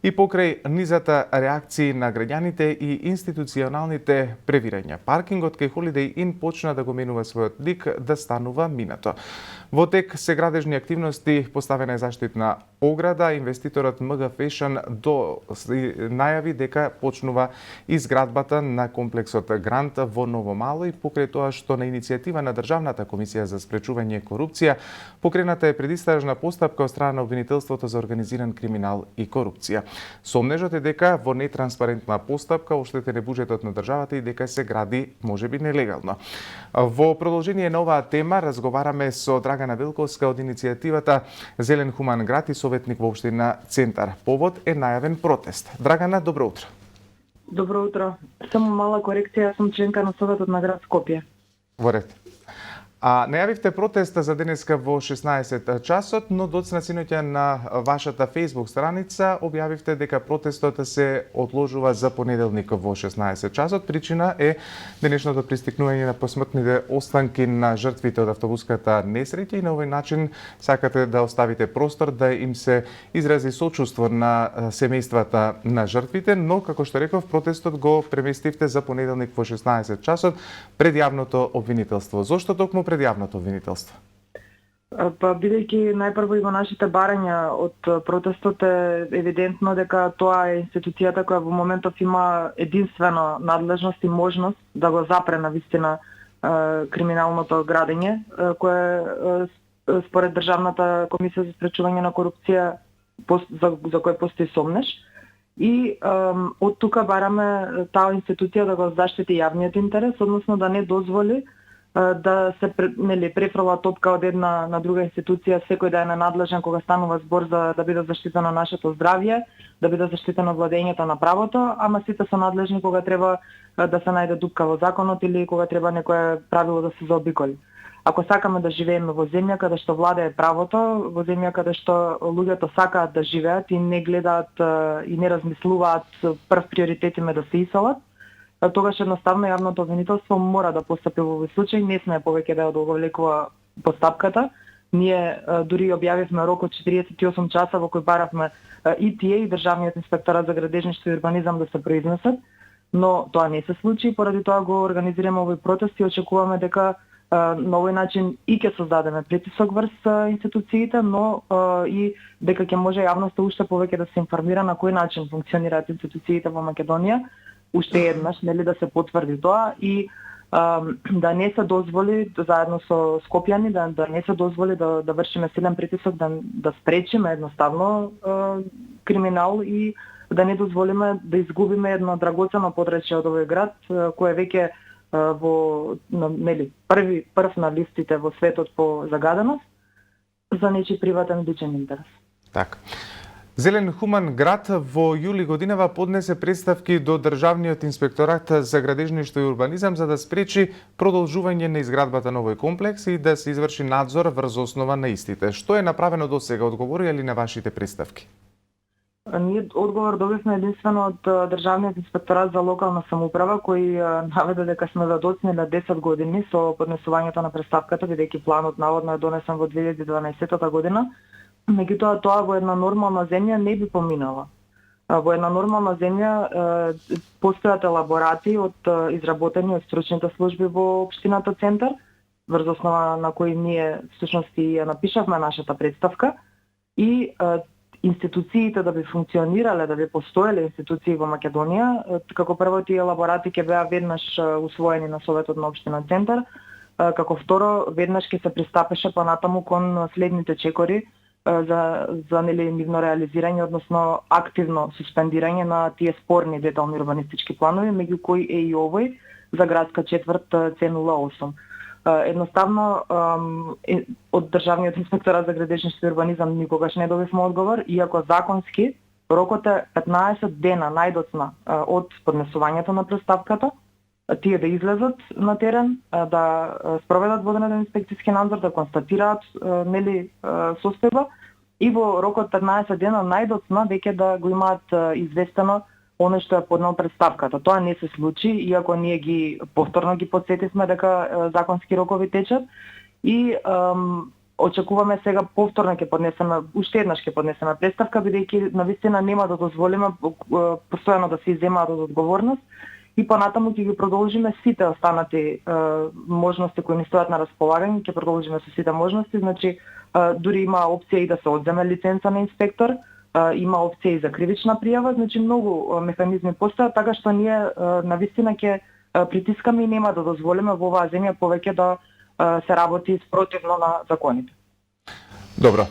И покрај низата реакции на граѓаните и институционалните превирања, паркингот кај Holiday Inn почна да го менува својот лик да станува минато. Во тек се градежни активности, поставена е заштитна ограда, инвеститорот МГ Fashion најави дека почнува изградбата на комплексот Грант во Ново Мало и покрај тоа што на иницијатива на Државната комисија за спречување корупција покрената е предистражна постапка од страна на обвинителството за организиран криминал и корупција. Сомнежот е дека во нетранспарентна постапка оштетен е буџетот на државата и дека се гради можеби нелегално. Во продолжение на оваа тема разговараме со Драгана Велковска од иницијативата Зелен хуман град и советник во општина Центар. Повод е најавен протест. Драгана, добро утро. Добро утро. Само мала корекција, сум членка на Советот на град Скопје. Во ред. Најавивте протест за денеска во 16 часот, но доцна синоќа на вашата Facebook страница објавивте дека протестот се одложува за понеделник во 16 часот. Причина е денешното пристигнување на посмртните останки на жртвите од автобуската несреќа и на овој начин сакате да оставите простор да им се изрази сочувство на семејствата на жртвите, но како што реков, протестот го преместивте за понеделник во 16 часот пред јавното обвинителство. Зошто токму пред јавното обвинителство? Бидејќи најпрво и во нашите барања од протестот е евидентно дека тоа е институцијата која во моментов има единствено надлежност и можност да го запре на вистина криминалното градење, кое според Државната комисија за спречување на корупција за кој постои сомнеж. И од тука бараме таа институција да го заштити јавниот интерес, односно да не дозволи да се префрла топка од една на друга институција, секој да е ненадлежен кога станува збор за да биде заштитено нашето здравје, да биде заштитено владењето на правото, ама сите се надлежни кога треба да се најде дупка во законот или кога треба некое правило да се заобиколи. Ако сакаме да живееме во земја каде што владее правото, во земја каде што луѓето сакаат да живеат и не гледаат и не размислуваат прв приоритет им е да се иселат, тогаш едноставно јавното обвинителство мора да постапи во овој случај, не сме повеќе да ја одолговлекува постапката. Ние дури објавивме рок од 48 часа во кој баравме и тие и Државниот инспекторат за градежништво и урбанизам да се произнесат, но тоа не се случи, поради тоа го организираме овој протест и очекуваме дека на овој начин и ќе создадеме притисок врз институциите, но и дека ќе може јавноста уште повеќе да се информира на кој начин функционираат институциите во Македонија, уште еднаш, нели, да се потврди тоа и да не се дозволи заедно со скопјани да не се дозволи да вршиме силен притисок да спречиме едноставно криминал и да не дозволиме да изгубиме едно драгоцено подречје од овој град кој веќе во нели прв на листите во светот по загаденост за нечи приватен личен интерес. Така. Зелен хуман град во јули годинава поднесе представки до Државниот инспекторат за градежништво и урбанизам за да спречи продолжување на изградбата на овој комплекс и да се изврши надзор врз основа на истите. Што е направено до сега? Одговорија ли на вашите представки? Ние одговор добивме единствено од Државниот инспекторат за локална самоуправа, кој наведе дека сме задоцнили 10 години со поднесувањето на представката, бидејќи планот наводно е донесен во 2012 година. Меѓутоа, тоа во една нормална земја не би поминала. Во една нормална земја постојат елаборати изработени од стручните служби во општината Центар, врз основа на кои ние всушност и ја напишавме нашата представка и институциите да би функционирале, да би постоеле институции во Македонија, како прво тие елаборати ќе беа веднаш усвоени на Советот на општина Центар, како второ веднаш ќе се пристапеше понатаму кон следните чекори за нивно реализирање, односно активно суспендирање на тие спорни детални урбанистички планови, меѓу кои е и овој за градска четврт C08. Едноставно, од Државниот инспекторат за градежништво и урбанизам никогаш не добивме одговор, иако законски рокот е 15 дена најдоцна од поднесувањето на представката, тие да излезат на терен, да спроведат воденен инспекцијски надзор, да констатираат состојба и во рокот 15 дена најдоцна веќе да го имаат известено оно што е поднел представката. Тоа не се случи, иако ние повторно ги потсетивме дека законски рокови течат и очекуваме сега повторно ќе поднесеме, уште еднаш ќе поднесеме представка, бидејќи навистина нема да дозволиме постојано да се изземаат од одговорност и понатаму ќе ги продолжиме сите останати можности кои ни стојат на располагање, ќе продолжиме со сите можности, значи дури има опција и да се одземе лиценца на инспектор, има опција и за кривична пријава, значи многу механизми постојат, така што ние навистина ќе притискаме и нема да дозволиме во оваа земја повеќе да се работи спротивно на законите. Добро.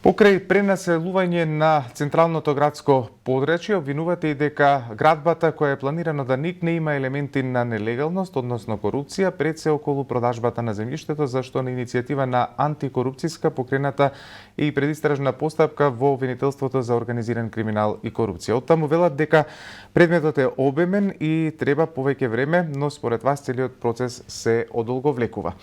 Покрај пренаселување на централното градско подречје, обвинувате и дека градбата која е планирано да никне има елементи на нелегалност, односно корупција, пред се околу продажбата на земјиштето, зашто на иницијатива на антикорупцијска покрената и предистражна постапка во обвинителството за организиран криминал и корупција. Оттаму велат дека предметот е обемен и треба повеќе време, но според вас целиот процес се одолговлекува.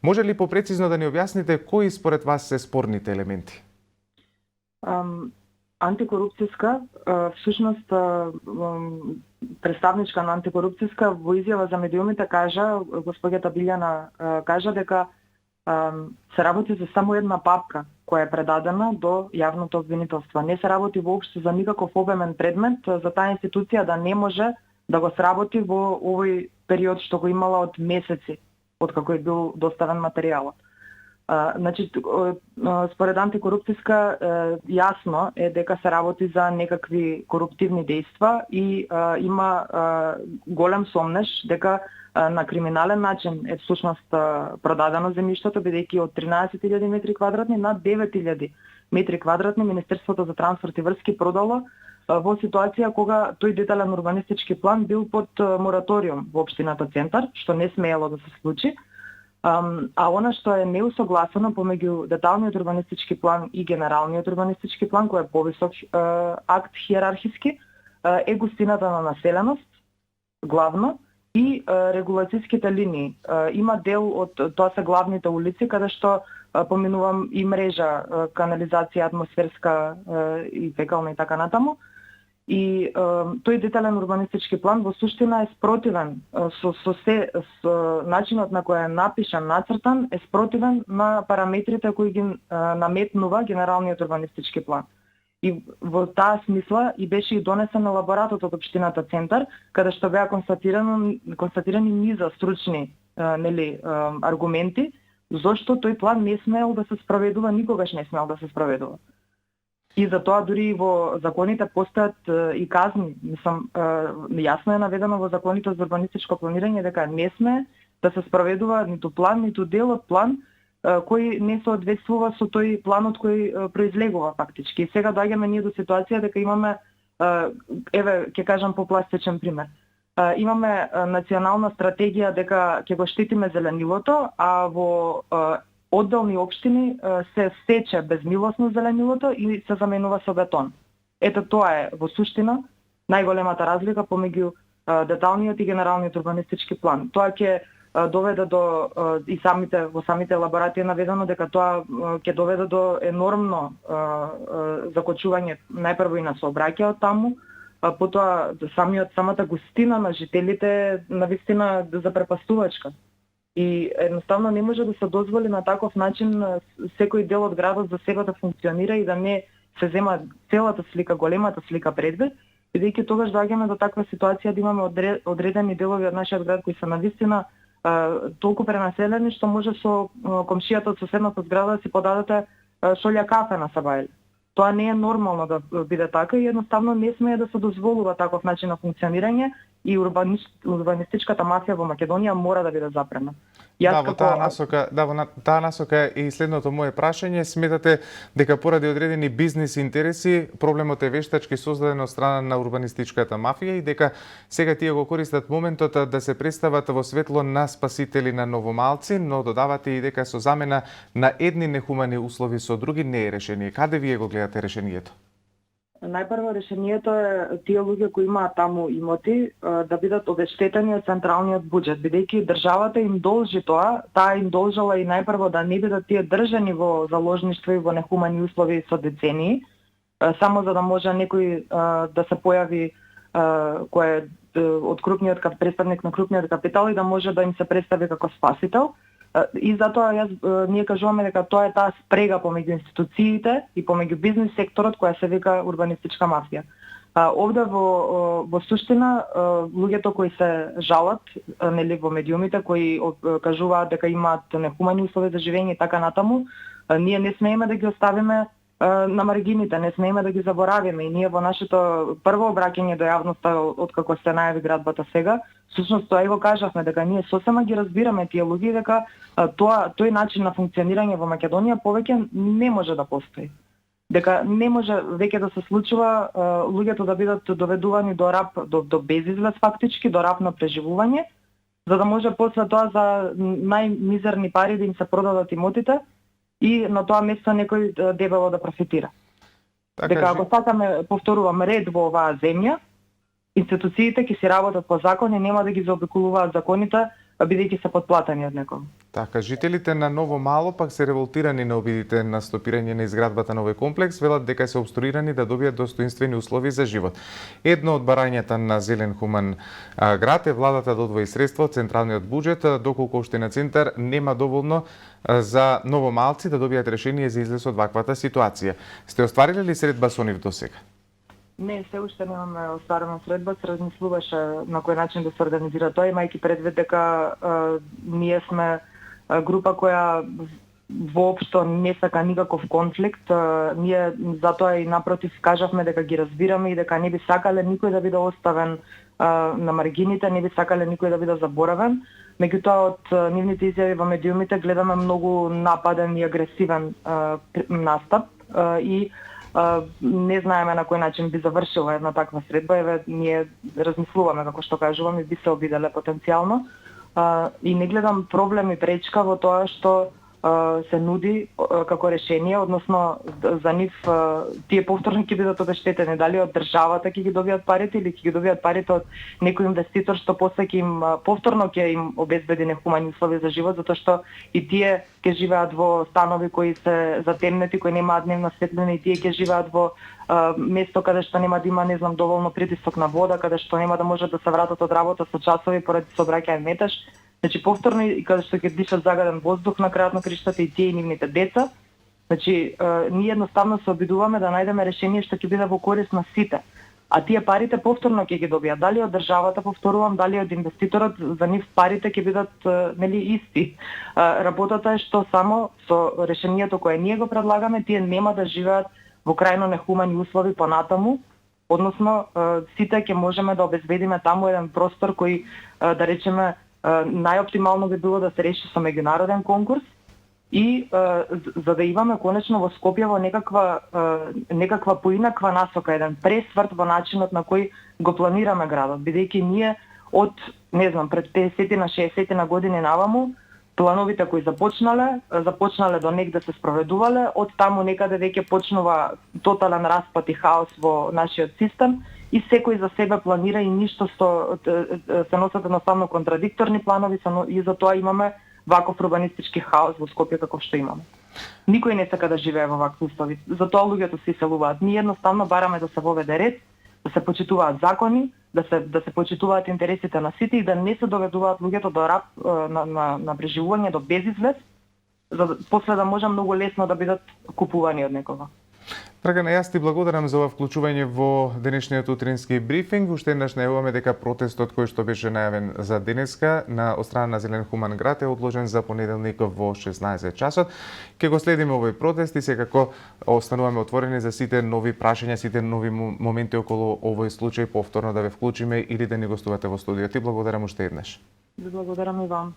Може ли попрецизно да ни објасните кои според вас се спорните елементи? Антикорупцијска, всушност представничка на антикорупцијска во изјава за медиумите кажа, господјата Билјана кажа дека се работи за само една папка која е предадена до јавното обвинителство. Не се работи воопшто за никаков обемен предмет, за таа институција да не може да го сработи во овој период што го имала од месеци, откако е бил доставен материјалот. Значи, според антикорупцијска јасно е дека се работи за некакви коруптивни дејства и има голем сомнеш дека на криминален начин е всушност продадено земјиштето, бидејќи од 13.000 метри квадратни на 9.000 метри квадратни Министерството за транспорт и врски продало во ситуација кога тој детален урбанистички план бил под мораториум во општината Центар, што не смеело да се случи. А она што е неусогласено помеѓу деталниот урбанистички план и генералниот урбанистички план, кој е повисок акт хиерархиски, е густината на населеност, главно, и регулацијските линии. Има дел од тоа се главните улици, каде што поминувам и мрежа, канализација, атмосферска и фекална и така натаму. И тој детален урбанистички план во суштина е спротивен со начинот на кој е напишан, нацртан, е спротивен на параметрите кои ги наметнува генералниот урбанистички план. И во таа смисла и беше и донесен елаборатот од општината Центар, каде што беа констатирани низа стручни аргументи зошто тој план не смел да се спроведува, никогаш не смел да се спроведува. И за тоа дури во законите постојат и казни. Мислам, јасно е наведено во законите за урбанистичко планирање дека не сме да се спроведува ниту план, ниту дел од план кој не соодветствува со тој планот кој произлегува фактички. И сега доаѓаме ние до ситуација дека имаме, еве, ќе кажам попластичен пример. Имаме национална стратегија дека ќе го штитиме зеленилото, а во одделни општини се сече безмилосно зеленилото и се заменува со бетон. Ето тоа е во суштина најголемата разлика помеѓу деталниот и генералниот урбанистички план. Тоа ќе доведе до и во самите елаборати е наведено дека тоа ќе доведе до енормно закочување најпрво и на сообраќајот таму, потоа самата густина на жителите навистина запрепастувачка. И едноставно не може да се дозволи на таков начин секој дел од градот за себе да функционира и да не се зема целата слика, големата слика предвид, бидејќи тогаш доаѓаме до таква ситуација да имаме одредени делови од нашиот град кои се навистина толку пренаселени што може со комшијата од соседната зграда да си подадете шолја кафе на сабајле. Тоа не е нормално да биде така и едноставно не смее да се дозволува таков начин на функционирање и урбанистичката мафија во Македонија мора да биде запрена. Во таа насока е и следното мое прашање. Сметате дека поради одредени бизнис интереси проблемот е вештачки создаден од страна на урбанистичката мафија и дека сега тие го користат моментот да се представат во светло на спасители на новомалци, но додавате и дека со замена на едни нехумани услови со други не е решение. Каде вие го гледате решението? Најпрво решението е тие луѓе кои имаат таму имоти да бидат обештетени од централниот буџет, бидејќи државата им должи тоа, таа им должала и најпрво да не бидат тие држани во заложништво и во нехумани услови со децении, само за да може некој да се појави кој е од крупниот представник на крупниот капитал и да може да им се представи како спасител. И затоа ние кажуваме дека тоа е таа спрега помеѓу институциите и помеѓу бизнис секторот која се вика урбанистичка мафија. Овде во суштина луѓето кои се жалат нели во медиумите кои кажуваат дека имаат нехумани услови за живење и така натаму, ние не смееме да ги оставиме на маргините, не смееме да ги заборавиме и ние во нашето прво обраќање до јавноста откако се најави градбата сега, всушност тоа и го кажавме дека ние сосема ги разбираме тие луѓе дека тој начин на функционирање во Македонија повеќе не може да постои. Дека не може веќе да се случува луѓето да бидат доведувани до раб, до безизлез фактички, до раб на преживување, за да може после тоа за најмизерни пари да им се продадат имотите и на тоа место некој дебело да профитира. Дека ако сакаме, повторувам, ред во оваа земја, институциите ќе си работат по закон и нема да ги заобиколуваат законите, бидејќи се подплатени од некој. Така, жителите на Ново Мало пак се револтирани на обидите на стопирање на изградбата на овој комплекс, велат дека се обструирани да добијат достоинствени услови за живот. Едно од барањата на Зелен хуман град е владата да одвои средства од централниот буџет, доколку општина Центар нема доволно за новомалци да добијат решение за излез од ваквата ситуација. Сте оствариле ли средба со нив досега? Не, се уште немаме остварена средба, се размислуваше на кој начин да се организира тоа, имајќи предвид дека ние сме група која воопшто не сака никаков конфликт. Ние затоа и напротив кажавме дека ги разбираме и дека не би сакале никој да биде оставен на маргините, не би сакале никој да биде заборавен. Меѓутоа од нивните изјави во медиумите гледаме многу нападен и агресивен настап и не знаеме на кој начин би завршила една таква средба. Еве ние размислуваме, како што кажувам, и би се обиделе потенцијално. И не гледам проблем и пречка во тоа што се нуди како решение, односно за нив тие повторно ќе бидат обештетени, дали од државата ќе ги добијат парите или ќе ги добијат парите од некој инвеститор што после ќе им повторно ќе им обезбеди нехумани услови за живот, затоа што и тие ќе живеат во станови кои се затемнети, кои немаат дневна светлина, и тие ќе живеат во место каде што нема да има, не знам, доволно притисок на вода, каде што нема да можат да се вратат од работа со часови поради сообраќајен метеж. Значи повторно и каде што ќе дишат загаден воздух на крајот на криштата и тие и нивните деца. Значи ние едноставно се обидуваме да најдеме решение што ќе биде во корист на сите. А тие парите повторно ќе ги добијат дали од државата, повторувам, дали од инвеститорот, за нив парите ќе бидат нели исти. Работата е што само со решението кое ние го предлагаме, тие нема да живеат во крајно нехумани услови понатаму, односно сите ќе можеме да обезбедиме таму еден простор кој да речеме најоптимално би било да се реши со меѓународен конкурс и за да имаме конечно во Скопје во некаква поинаква насока, еден пресврт во начинот на кој го планираме градот, бидејќи ние од, не знам, пред 50 на 60 на години наваму, плановите кои започнале до негде се спроведувале, од таму некаде веќе почнува тотален распад и хаос во нашиот систем и секој за себе планира и ништо се носат едноставно контрадикторни планови и за тоа имаме ваков урбанистички хаос во Скопје каков што имаме. Никој не сака да живее во вакви услови, затоа луѓето се иселуваат. Ние едноставно бараме да се воведе ред, да се почитуваат закони, да се почитуваат интересите на сите и да не се доведуваат луѓето до раб на преживување, до безизлез, за да после да може многу лесно да бидат купувани од некого. Драгана, јас ти благодарам за ова вклучување во денешниот утрински брифинг. Уште еднаш најавуваме дека протестот кој што беше најавен за денеска на страна на Зелен хуман град е одложен за понеделник во 16 часот. Ке го следиме овој протест и секако остануваме отворени за сите нови прашања, сите нови моменти околу овој случај повторно да ве вклучиме или да ни гостувате во студио. Ти благодарам уште еднаш. Благодарам и вам.